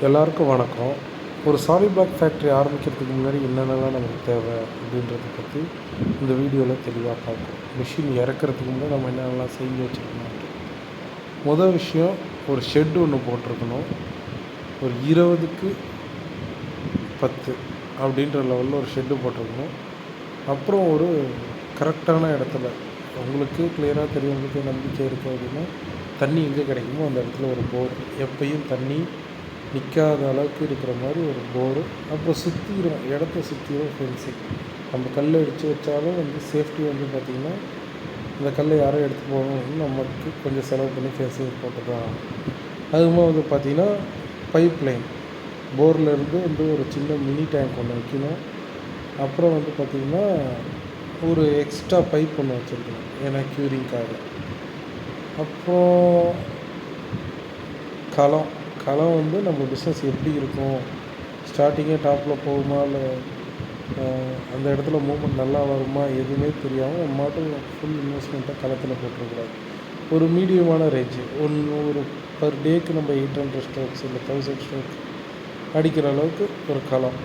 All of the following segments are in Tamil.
எல்லாருக்கும் வணக்கம். ஒரு சாலிட் பிளாக் ஃபேக்ட்ரி ஆரம்பிக்கிறதுக்கு முன்னாடி என்னென்னலாம் நமக்கு தேவை அப்படின்றத பற்றி இந்த வீடியோவில் தெளிவாக பார்ப்போம். மிஷின் இறக்கிறதுக்கு முன்னாடி நம்ம என்னென்னலாம் செஞ்சு வச்சுருக்கணும்ட்டு. மொதல் விஷயம், ஒரு ஷெட் ஒன்று போட்டிருக்கணும். ஒரு 20க்கு 10 அப்படின்ற லெவலில் ஒரு ஷெட்டு போட்டிருக்கணும். அப்புறம் ஒரு கரெக்டான இடத்துல உங்களுக்கு கிளியராக தெரியும், உங்களுக்கு நம்பிக்கை இருக்குது அப்படின்னா தண்ணி எங்கே கிடைக்குமோ அந்த இடத்துல ஒரு போர், எப்பயும் தண்ணி நிற்காத அளவுக்கு இருக்கிற மாதிரி ஒரு போரு. அப்புறம் சுற்றிடும், இடத்த சுற்றிடும் ஃபென்சிங். நம்ம கல் அடித்து வச்சாலும் சேஃப்டி பார்த்திங்கன்னா இந்த கல்லை யாரும் எடுத்து போகணும்னு நமக்கு கொஞ்சம் செலவு பண்ணி ஃபென்சிங் போட்டு தான். அதுமாதிரி பார்த்திங்கன்னா பைப் லைன் போர்லேருந்து ஒரு சின்ன மினி டேங்க் ஒன்று வைக்கணும். அப்புறம் பார்த்திங்கன்னா ஒரு எக்ஸ்ட்ரா பைப் ஒன்று வச்சுருக்கணும், ஏன்னா க்யூரிங்காக. அப்புறம் களம் நம்ம பிஸ்னஸ் எப்படி இருக்கும், ஸ்டார்டிங்கே டாப்பில் போகுமா இல்லை அந்த இடத்துல மூவ்மெண்ட் நல்லா வருமா எதுவுமே தெரியாமல் நம்ம மாட்டும் ஃபுல் இன்வெஸ்ட்மெண்ட்டை களத்தில் போட்டுருக்கூடாது. ஒரு மீடியமான ரேஞ்சு ஒரு பர் டேக்கு நம்ம 800 ஸ்ட்ரோக்ஸ் இல்லை 1000 ஸ்ட்ரோக்ஸ் அடிக்கிற அளவுக்கு ஒரு களம்.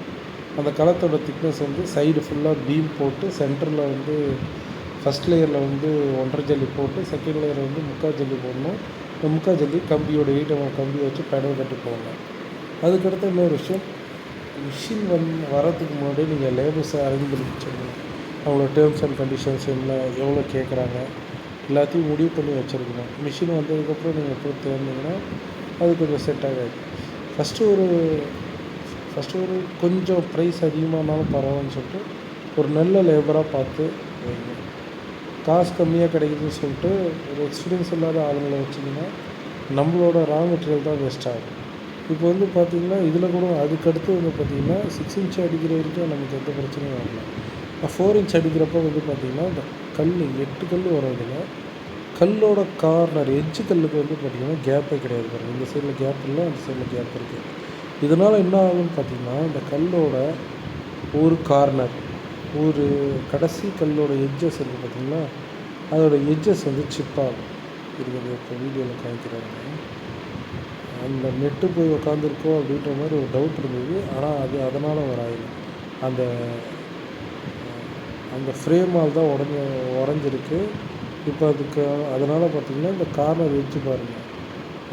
அந்த களத்தோட திக்னஸ் சைடு ஃபுல்லாக பீம் போட்டு சென்டரில் ஃபஸ்ட் லேயரில் 1.5 ஜல்லி போட்டு செகண்ட் லேயரில் 3/4 ஜல்லி போடணும். இந்த 3/4 ஜல்லி கம்பியோட 8 mm கம்பியை வச்சு பெடல் கட்டி போடணும். அதுக்கடுத்து இன்னொரு விஷயம், மிஷின் வரதுக்கு முன்னாடி நீங்கள் லேபர்ஸை அரேஞ்ச் பண்ணி வச்சுருக்கணும். அவங்களோட டேர்ம்ஸ் அண்ட் கண்டிஷன்ஸ் என்ன, எவ்வளோ கேட்குறாங்க, எல்லாத்தையும் முடிவு பண்ணி வச்சுருக்கணும். மிஷின் வந்ததுக்கப்புறம் நீங்கள் போய் தேர்ந்தீங்கன்னா அது கொஞ்சம் செட் ஆகாது. ஃபஸ்ட்டு ஒரு கொஞ்சம் ப்ரைஸ் அதிகமானாலும் பரவாயில்லன்னு சொல்லிட்டு ஒரு நல்ல லேபராக பார்த்து வைங்க. காசு கம்மியாக கிடைக்குதுன்னு சொல்லிட்டு ஒரு எக்ஸ்பீரியன்ஸ் இல்லாத ஆளுங்களை வச்சிங்கன்னா நம்மளோட ரா மெட்டீரியல் தான் வேஸ்ட் ஆகும். இப்போ பார்த்திங்கன்னா இதில் கூட அதுக்கடுத்து பார்த்திங்கன்னா 6 இன்ச் அடிக்கிற வரைக்கும் நமக்கு எந்த பிரச்சனையும் வரல. 4 இன்ச் அடிக்கிறப்போ பார்த்திங்கன்னா இந்த கல் 8 கல் வரும். இதில் கல்லோட கார்னர் எட்ஜு கல்லுக்கு பார்த்திங்கன்னா கேப்பே கிடையாது பாருங்கள். இந்த சைடில் கேப் இல்லை, அந்த சைடில் கேப் இருக்குது. இதனால் என்ன ஆகுதுன்னு பார்த்திங்கன்னா இந்த கல்லோட ஒரு கார்னர், ஒரு கடைசி கல்லோட எட்ஜஸ் இருக்குது பார்த்திங்களா, அதோட எட்ஜஸ் சிப்பாகும் இருக்குது. இப்போ வீடியோவில் காமிக்கிறாங்க. அந்த நெட்டு போய் உக்காந்துருக்கோம் அப்படின்ற மாதிரி ஒரு டவுட் இருந்தது. ஆனால் அது அதனால் வராது. அந்த அந்த ஃப்ரேமால் தான் உடஞ்சிருக்கு. இப்போ அதனால் பார்த்திங்கன்னா இந்த கார்னர் எட்ஜு பாருங்கள்,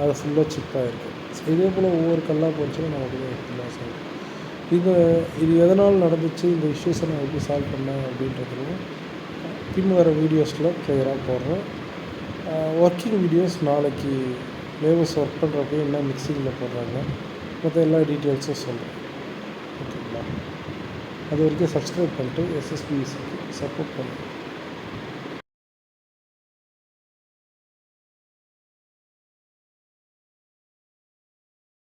அது ஃபுல்லாக சிப்பாக இருக்குது. இதே போல் ஒவ்வொரு கல்லாக போச்சுன்னா நமக்கு தான் லாஸ் ஆகும். இது எதனால் நடந்துச்சு, இந்த இஷ்யூஸை நான் எப்படி சால்வ் பண்ணேன் அப்படின்றதும் பின் வர வீடியோஸில் கிளியராக போடுறேன். ஒர்க்கிங் வீடியோஸ் நாளைக்கு லேபர்ஸ் ஒர்க் பண்ணுறப்போ என்ன மிக்சிங்கில் போடுறாங்க, மற்ற எல்லா டீட்டெயில்ஸும் சொல்கிறேன். ஓகேங்களா? அது வரைக்கும் சப்ஸ்கிரைப் பண்ணிட்டு SSBCக்கு சப்போர்ட் பண்ணுங்கள்.